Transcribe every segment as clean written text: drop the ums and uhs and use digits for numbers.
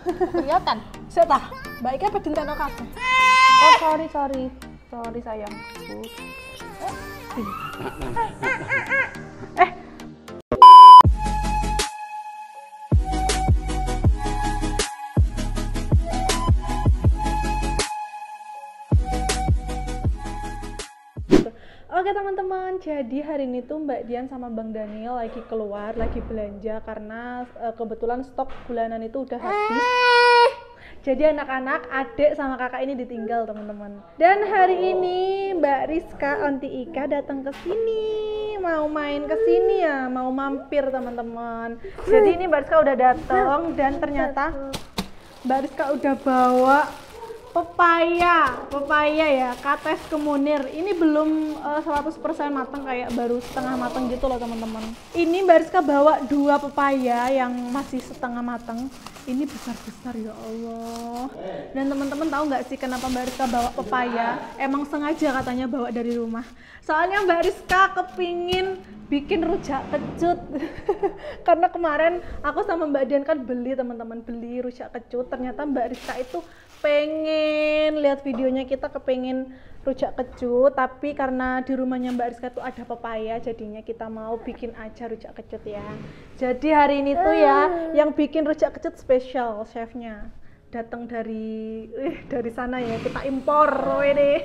Kelihatan. Seta, Mbak Ika pedinteno kabeh. Oh, sorry sayangku. Oke teman-teman, jadi hari ini tuh Mbak Dian sama Bang Daniel lagi keluar, lagi belanja karena kebetulan stok bulanan itu udah habis. Jadi anak-anak, adik sama kakak ini ditinggal teman-teman. Dan hari ini Mbak Rizka, Aunty Ika datang ke sini, mau main ke sini ya, mau mampir teman-teman. Jadi ini Mbak Rizka udah datang dan ternyata Mbak Rizka udah bawa pepaya ya, kates kemunir. Ini belum 100% matang, kayak baru setengah matang gitu loh teman-teman. Ini Mbak Rizka bawa 2 pepaya yang masih setengah matang. Ini besar-besar ya Allah. Dan teman-teman tahu nggak sih kenapa Mbak Rizka bawa pepaya? Emang sengaja katanya bawa dari rumah. Soalnya Mbak Rizka kepingin bikin rujak kecut. Karena kemarin aku sama Mbak Dian kan beli teman-teman, beli rujak kecut. Ternyata Mbak Rizka itu pengen lihat videonya, kita kepengen rujak kecut, tapi karena di rumahnya Mbak Rizka tuh ada pepaya, jadinya kita mau bikin aja rujak kecut ya. Jadi hari ini tuh ya yang bikin rujak kecut spesial chefnya datang dari sana ya, kita impor ini.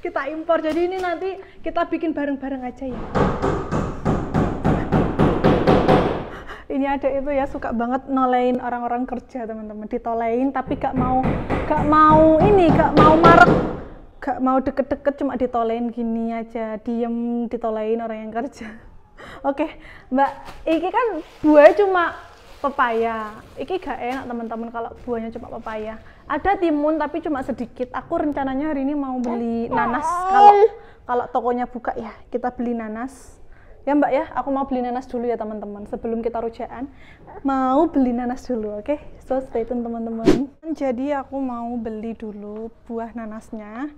Kita impor, jadi ini nanti kita bikin bareng-bareng aja ya. Ini ada itu ya, suka banget nolein orang-orang kerja teman-teman, ditolein tapi gak mau marek, gak mau deket-deket, cuma ditolein gini aja, diem ditolein orang yang kerja. Oke, Mbak, iki kan buahnya cuma pepaya, iki gak enak teman-teman kalau buahnya cuma pepaya. Ada timun tapi cuma sedikit. Aku rencananya hari ini mau beli nanas, kalau tokonya buka ya, kita beli nanas. Ya Mbak ya, aku mau beli nanas dulu ya teman-teman. Sebelum kita rujakan, mau beli nanas dulu, oke? So stay tune teman-teman. Jadi aku mau beli dulu buah nanasnya.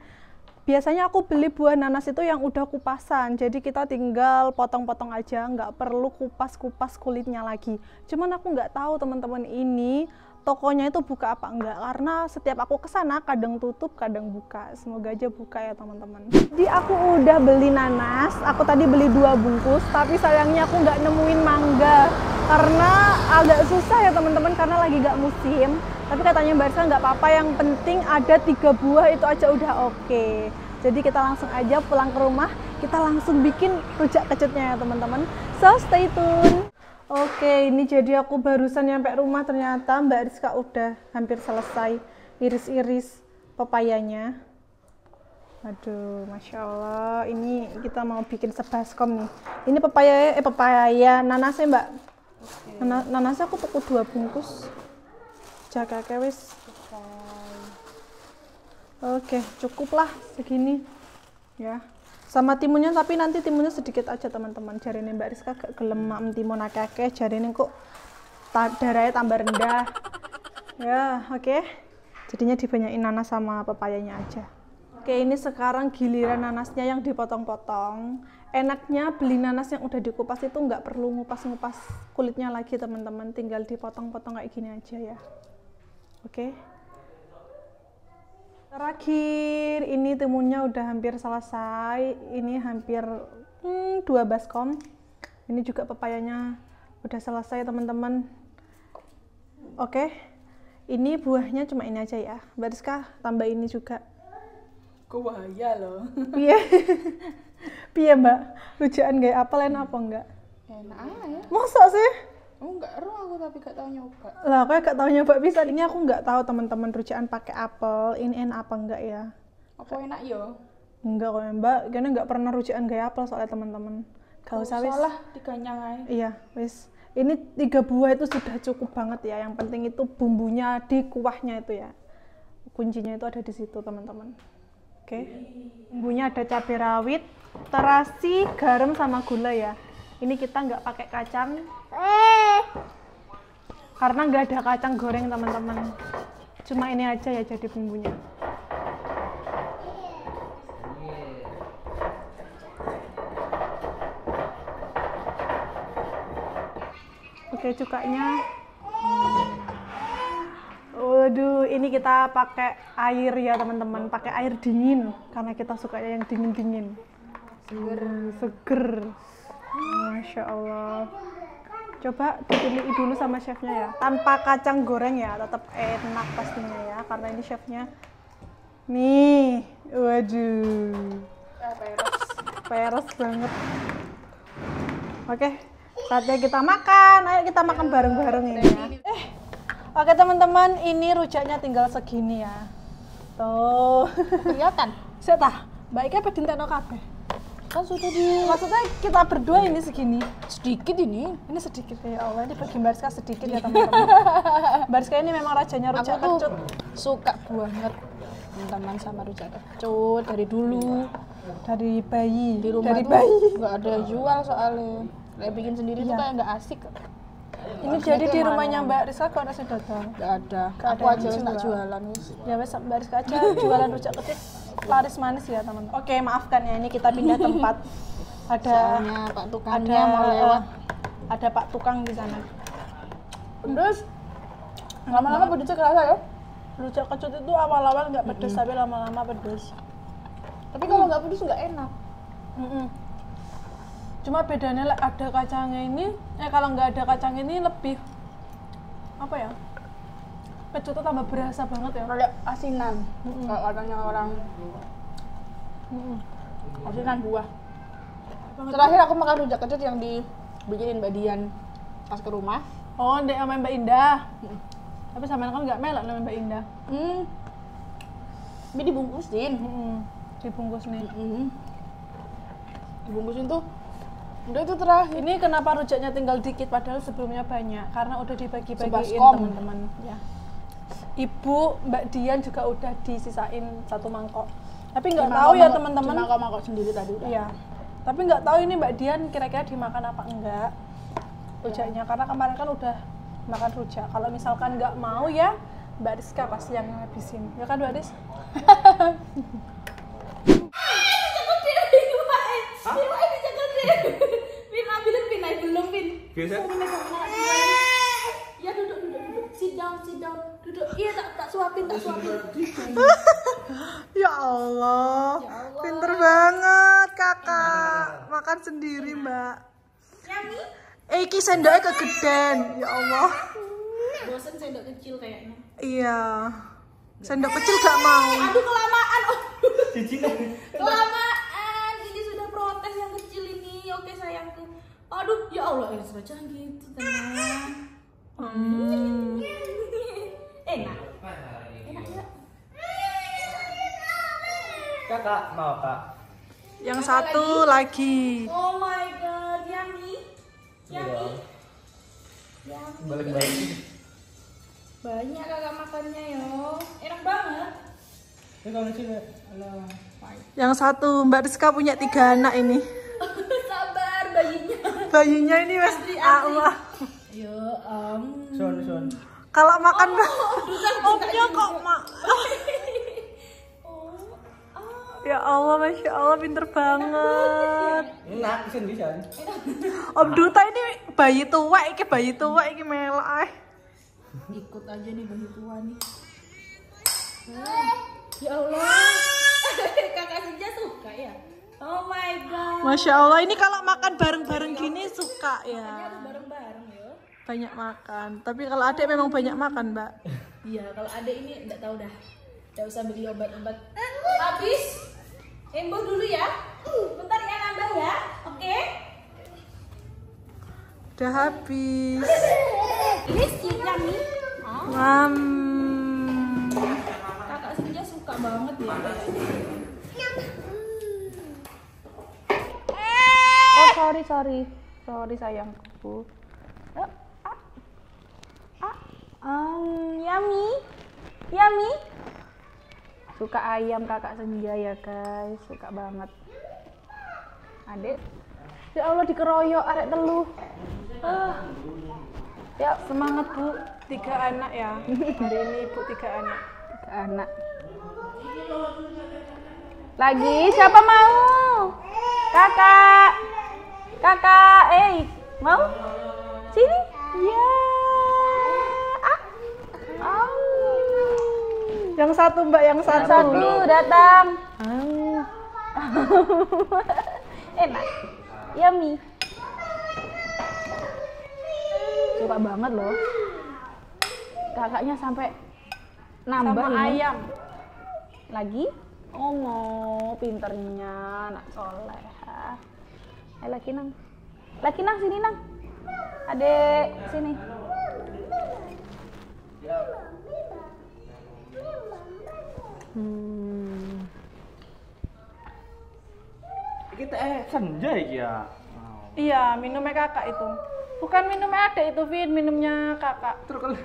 Biasanya aku beli buah nanas itu yang udah kupasan, jadi kita tinggal potong-potong aja, nggak perlu kupas-kupas kulitnya lagi. Cuman aku nggak tahu teman-teman ini tokonya itu buka apa enggak, karena setiap aku kesana kadang tutup kadang buka. Semoga aja buka ya teman-teman. Jadi aku udah beli nanas, aku tadi beli 2 bungkus, tapi sayangnya aku nggak nemuin mangga karena agak susah ya teman-teman, karena lagi nggak musim. Tapi katanya Mbak Rizka nggak apa-apa, yang penting ada 3 buah itu aja udah oke. Jadi kita langsung aja pulang ke rumah, kita langsung bikin rujak kecutnya ya teman-teman. So stay tune. Oke, ini jadi aku barusan nyampe rumah, ternyata Mbak Rizka udah hampir selesai iris-iris pepayanya. Aduh, Masya Allah, ini kita mau bikin sebaskom nih. Ini pepaya nanasnya Mbak. Nanasnya aku tuku 2 bungkus. Jaga kewis. Oke, cukuplah segini ya. Sama timunnya, tapi nanti timunnya sedikit aja teman-teman. Jarine Mbak Rizka gak gelem timun akeh, jarine kok darahnya tambah rendah. Ya, oke. Jadinya dibanyain nanas sama pepayanya aja. Oke, ini sekarang giliran nanasnya yang dipotong-potong. Enaknya beli nanas yang udah dikupas itu nggak perlu ngupas-ngupas kulitnya lagi teman-teman, tinggal dipotong-potong kayak gini aja ya. Oke. Terakhir, ini timunnya udah hampir selesai. Ini hampir 2 baskom. Ini juga pepayanya udah selesai teman-teman. Oke, ini buahnya cuma ini aja ya. Mbak Rizka tambah ini juga. Kok bahaya loh. Piye Mbak, rujakan gak apel enak apa enggak? Enak aja. Masa sih? Oh enggak, aku tapi gak tahu nyoba. Lah, aku gak tahu nyoba bisa. Ini aku nggak tahu teman-teman, rujakan pakai apel ini enak apa enggak ya? Apa enak yo? Enggak kok Mbak, karena nggak pernah rujakan gaya apel soalnya teman-teman. Gak usah wis. Salah, diganyang aja. Iya, wis. Ini 3 buah itu sudah cukup banget ya. Yang penting itu bumbunya di kuahnya itu ya. Kuncinya itu ada di situ teman-teman. Oke. Bumbunya ada cabai rawit, terasi, garam sama gula ya. Ini kita nggak pakai kacang. Karena nggak ada kacang goreng teman-teman. Cuma ini aja ya jadi bumbunya. Oke, cukanya Waduh, ini kita pakai air ya teman-teman, pakai air dingin karena kita sukanya yang dingin-dingin. Seger. Masya Allah. Coba dipilih dulu sama chefnya ya, tanpa kacang goreng ya, tetap enak pastinya ya, karena ini chefnya. Nih, waduh, peres banget. Oke, saatnya kita makan. Ayo kita makan bareng-bareng ini ya. Oke teman-teman, ini rujaknya tinggal segini ya. Tuh. Kelihatan. Setah, Mbak Ika apa dintekno kabeh? Kan sudah di Maksudnya kita berdua ini segini. sedikit ini. Ini sedikit ya Allah, ini bagi Mbak Rizka sedikit ya teman-teman. Mbak Rizka ini memang rajanya rujak Aku kecut. tuh suka banget teman sama rujak kecut dari dulu. Dari bayi. Di rumah dari tuh bayi. nggak ada jual soalnya. Kayak bikin sendiri tuh Iya. kayak nggak asik. Ini jadi di rumahnya Mbak Rizka kok ada sedotong. Nggak ada. Nggak Aku ada aja yang wis tak jual. jualan wis. Ya wes Mbak Rizka aja jualan rujak kecut laris manis ya teman-teman. Oke, maafkan ya, ini kita pindah tempat. Ada Soalnya Pak tukangnya ada mau lewat. ada Pak tukang di sana. Terus lama-lama pedesnya kerasa ya. Rujak kecut itu awal-awal nggak pedes tapi lama-lama pedes. Tapi kalau nggak pedes nggak enak. Cuma bedanya ada kacangnya ini, kalau nggak ada kacang ini lebih apa ya? Kecutnya tambah berasa banget ya. Kayak asinan. Kalau katanya orang asinan buah. Terakhir aku makan rujak kecut yang dibikinin Mbak Dian pas ke rumah. Oh, ndek sama Mbak Indah. Tapi sama kan nggak melak sama Mbak Indah. Ini dibungkusin. Dibungkus nih. Dibungkusin tuh. Udah itu terakhir. Ini kenapa rujaknya tinggal dikit padahal sebelumnya banyak? Karena udah dibagi-bagiin Sebaskom. teman-teman. Ya. Ibu Mbak Dian juga udah disisain 1 mangkok. Tapi nggak tahu ya teman-teman. Cuma mangkok sendiri tadi udah. Iya. Tapi nggak tahu ini Mbak Dian kira-kira dimakan apa enggak rujaknya, karena kemarin kan udah makan rujak. Kalau misalkan nggak mau ya Mbak Rizka pasti yang ngabisin. Ya kan Mbak Riz? Biasa? Ya duduk. Sit down. Duduk. Iya tak suapin. Ya Allah. Pinter banget kakak. Makan sendiri Mbak. Yummy. Iki sendoknya kegedean. Ya Allah. Bosan sendok kecil kayaknya. Iya. Sendok kecil gak mau. Aduh kelamaan. Cicilan. Kelamaan. Ini sudah protes yang kecil ini. Oke sayangku. Aduh ya Allah, Ezra jangan gitu tenang. Enak. Enak ya. Kakak mau kak? Yang satu lagi. Oh my god, yummy. Iya. Yummy. Balik-balik. Banyak kakak makannya yo. Enak banget. Ini kalau sini, alah. Yang satu Mbak Rizka punya 3 anak ini. Sabar bayinya. Bayinya ini Mas Allah. Yo, Son. Kalau makan omnya kok mak. Ya Allah, Masya Allah, pinter banget. Enak, bisa. Om Duta ini bayi tua, iki melak. Ikut aja nih bayi tua nih. Ya Allah. Kakak Senja suka ya. Oh my god. Masya Allah, ini kalau makan bareng-bareng gini suka Ini ya. harus bareng-bareng yo. Banyak makan, tapi kalau adek memang banyak makan Mbak. Iya, kalau adek ini enggak tahu dah. Enggak usah beli obat-obat. Habis. Embo dulu ya. Bentar ya nambah ya. Oke. Udah habis. Ini sihnya nih. Kakak Senja suka banget ya. Oh sorry sayangku. Yummy. Suka ayam kakak Senja ya guys, suka banget. Adik, ya Allah dikeroyok arek telu. Ya Semangat Bu, 3 anak ya. Hari ini Ibu 3 anak. 3 anak. Lagi siapa mau? Kakak, mau? Sini. Ya. satu Mbak, yang satu. Satu datang. Enak. Yummy. Suka banget loh. Kakaknya sampai nambah Sama ini. ayam. Lagi? Oh mau pinternya anak soleh. Lagi nang. Lagi nang sini nang. Adek sini. Kita senja iki ya. Iya, minumnya kakak itu. Bukan minumnya adek itu, Vin, minumnya kakak. Terus kalau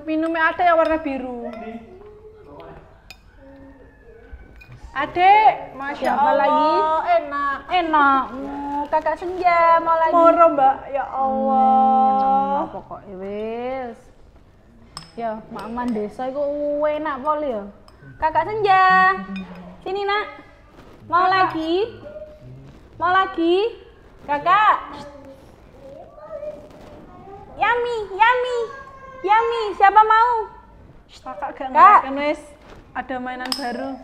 Minumnya adek yang warna biru. Adek, Masya Siapa Allah, lagi? enak. Enak. Kakak senja mau lagi. Moro Mbak, ya Allah. Pokoknya wis. Ya, Maman desa itu enak pol ya. Kakak senja. Sini nak. Mau lagi? Mau lagi? Kakak. Yummy, yummy. Yummy, siapa mau? Kakak gak Kak. ngeliatkan wis, ada mainan baru.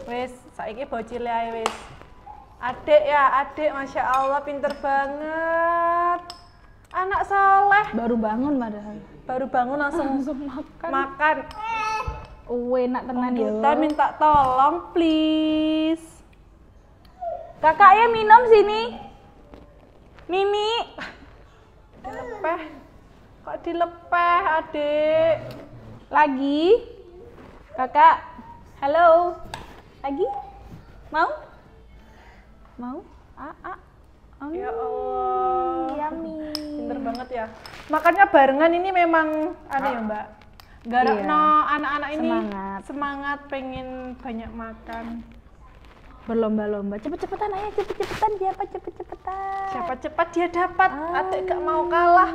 Wis, saiki bocil ae wis. Adek ya, adek, Masya Allah, pinter banget. Anak soleh. Baru bangun padahal. Baru bangun langsung makan. Enak tenan ya. Kita minta tolong, please. Kakak ya minum sini. Mimi. Dilepeh. Kok dilepeh, adek? Lagi. Kakak. Halo. Lagi? Mau? Mau? Ya Allah. Yummy. Pinter banget ya. Makannya barengan ini memang aneh ya Mbak. Garapno anak-anak ini semangat pengen banyak makan. Berlomba-lomba. Cepet-cepetan ayo, cepet-cepetan siapa cepet-cepetan. Siapa cepat dia dapat. Adek gak mau kalah.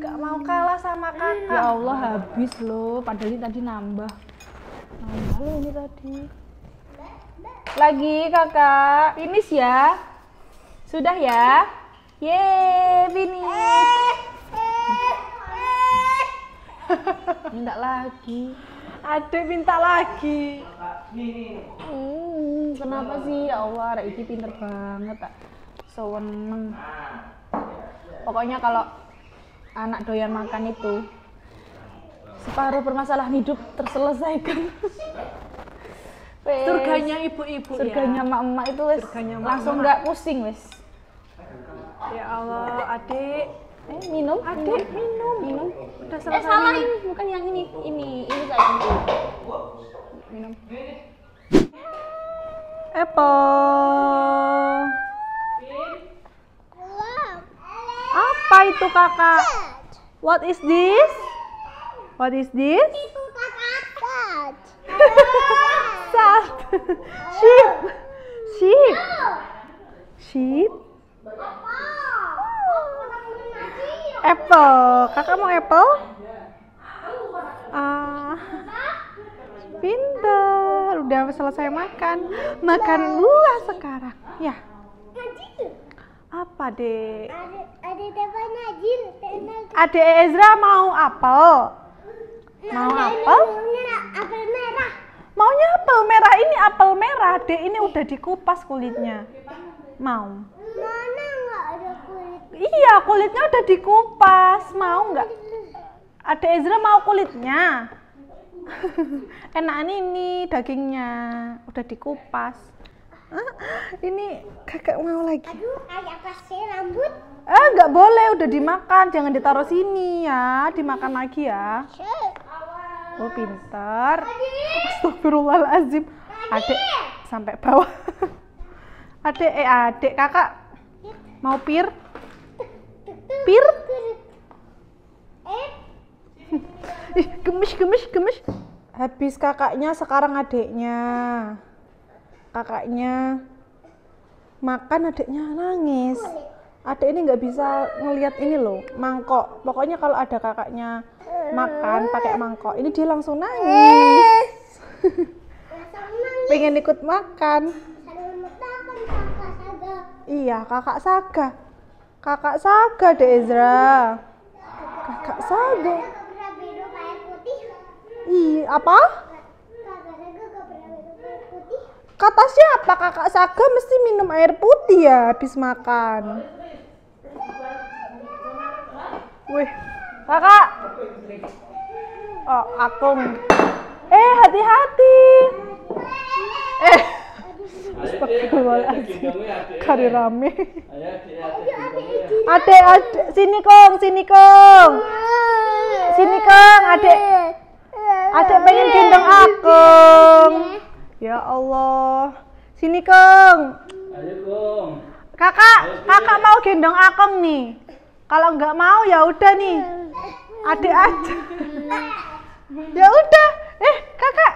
Gak mau kalah sama kakak. Ya Allah habis loh. Padahal ini tadi nambah. Nambah loh ini tadi. Lagi kakak. Finish ya. Sudah ya. Yeay, finish. Minta lagi. Adek minta lagi. Kenapa sih ya Allah, Rek iki pinter banget tak. Seneng. Pokoknya kalau anak doyan makan itu separuh permasalahan hidup terselesaikan. Wes. Surganya ibu-ibu Surganya ya. mak-mak itu wes Surganya langsung mak-mak. nggak pusing wes. Ya Allah, adek. Minum. Adek minum. Minum. Udah selesai. Salah minum. ini, bukan yang ini. Ini sayang. Minum. Apple. Apa itu kakak? What is this? What is this? Salt. Sheep. Sheep. Sheep. Apple. Kakak mau apple? Pinter. Udah selesai makan. Makan buah sekarang. Ya. Apa, Dek? Adek Ezra mau apel. Mau apel? Maunya apel merah. Ini apel merah, Dek. Ini udah dikupas kulitnya. Mau? Iya, kulitnya udah dikupas. Mau nggak? Adek Ezra mau kulitnya. Enakan ini dagingnya. Udah dikupas. Ini kakak mau lagi. Kayak kasih rambut. Nggak boleh, udah dimakan. Jangan ditaruh sini ya. Dimakan lagi ya. Oh, pintar. Astagfirullahaladzim. Adek sampai bawah. Adek kakak mau pir? Pir? Ih, gemes. Habis kakaknya, sekarang adeknya. Kakaknya makan, adeknya nangis. Adek ini nggak bisa ngelihat ini loh, mangkok. Pokoknya kalau ada kakaknya makan pakai mangkok, ini dia langsung nangis. Pengen ikut makan. Iya, kakak Saga. Kakak Saga, Dek Ezra. Kakak Saga. Apa? Kata siapa? Kakak Saga mesti minum air putih ya habis makan. Wih, kakak. Oh, Akung. Hati-hati. Astagfirullahaladzim. Kari rame. Adek, sini Kong. Sini Kong, adek. Adek pengen gendong Akung. Ya Allah. Sini Kong. Ayo Kong. Kakak mau gendong Akung nih. Kalau nggak mau ya udah nih. Adek aja. Ya udah. Kakak.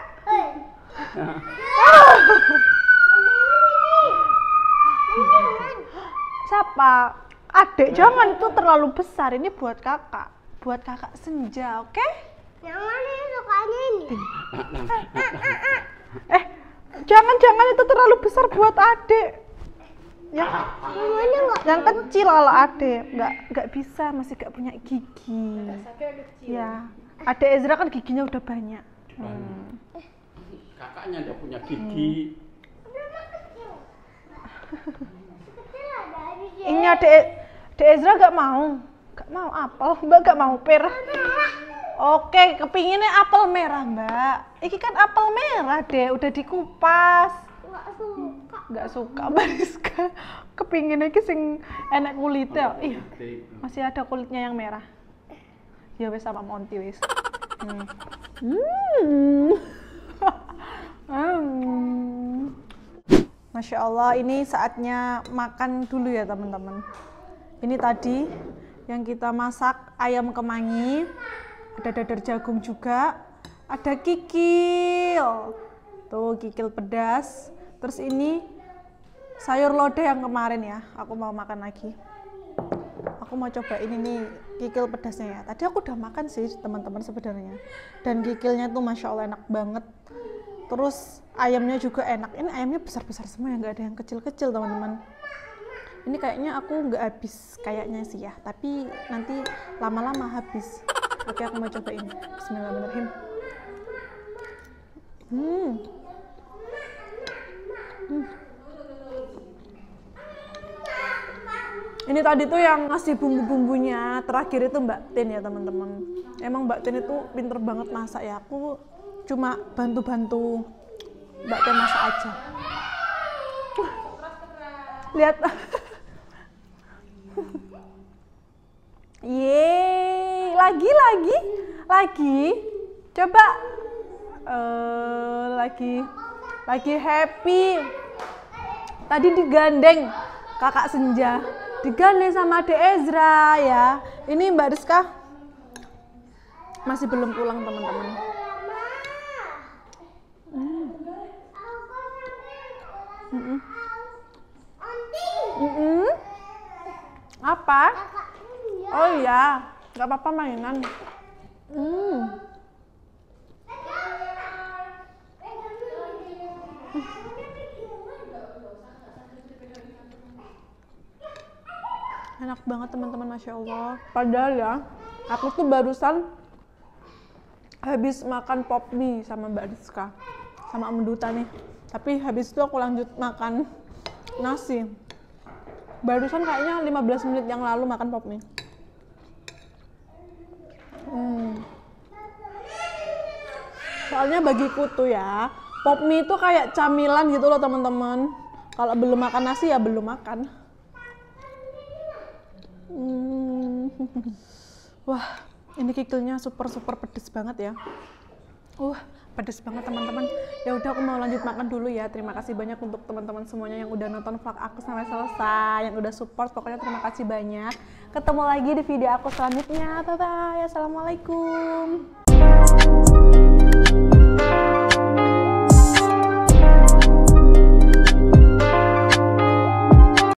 Siapa? Adek, jangan, itu terlalu besar. Ini buat kakak. Buat kakak Senja, oke? Yang mana yang sukanya ini? Jangan, itu terlalu besar buat adek. Yang kecil kalau adek. Nggak bisa, masih nggak punya gigi. Ya, adek Ezra kan giginya udah banyak. Kakaknya udah punya gigi. Ini adek Ezra nggak mau apel, Mbak nggak mau pir. Oke, kepinginnya apel merah Mbak. Iki kan apel merah deh, udah dikupas. Nggak suka Mbak Rizka. Kepinginnya iki sing enak kulitnya. Iya, masih ada kulitnya yang merah. Ya wes sama Monty wes. Masya Allah, ini saatnya makan dulu ya teman-teman. Ini tadi yang kita masak ayam kemangi, ada dadar jagung juga, ada kikil, tuh kikil pedas. Terus ini sayur lodeh yang kemarin ya, aku mau makan lagi. Aku mau coba ini nih kikil pedasnya ya. Tadi aku udah makan sih teman-teman sebenarnya, dan kikilnya tuh Masya Allah enak banget. Terus ayamnya juga enak. Ini ayamnya besar-besar semua ya, nggak ada yang kecil-kecil teman-teman. Ini kayaknya aku nggak habis kayaknya sih ya, tapi nanti lama-lama habis. Oke, aku mau cobain. Bismillahirrahmanirrahim. Ini tadi tuh yang ngasih bumbu-bumbunya terakhir itu Mbak Tin ya teman-teman. Emang Mbak Tin itu pinter banget masak ya. Aku cuma bantu-bantu Mbak Tin masak aja. Lihat. Yeay, lagi. Coba lagi happy. Tadi digandeng kakak Senja, digandeng sama Adek Ezra ya. Ini Mbak Rizka masih belum pulang teman-teman. Apa? Oh iya, nggak apa-apa mainan. Enak banget teman-teman, Masya Allah. Padahal ya, aku tuh barusan habis makan pop mie sama Mbak Rizka, sama Om Duta nih. Tapi habis itu aku lanjut makan nasi. Barusan kayaknya 15 menit yang lalu makan pop mie. Soalnya bagiku tuh ya, pop mie itu kayak camilan gitu loh teman-teman. Kalau belum makan nasi ya belum makan. Wah, ini kikilnya super pedes banget ya. Pedes banget teman-teman. Ya udah, aku mau lanjut makan dulu ya. Terima kasih banyak untuk teman-teman semuanya yang udah nonton vlog aku sampai selesai, yang udah support. Pokoknya terima kasih banyak. Ketemu lagi di video aku selanjutnya. Bye bye. Assalamualaikum.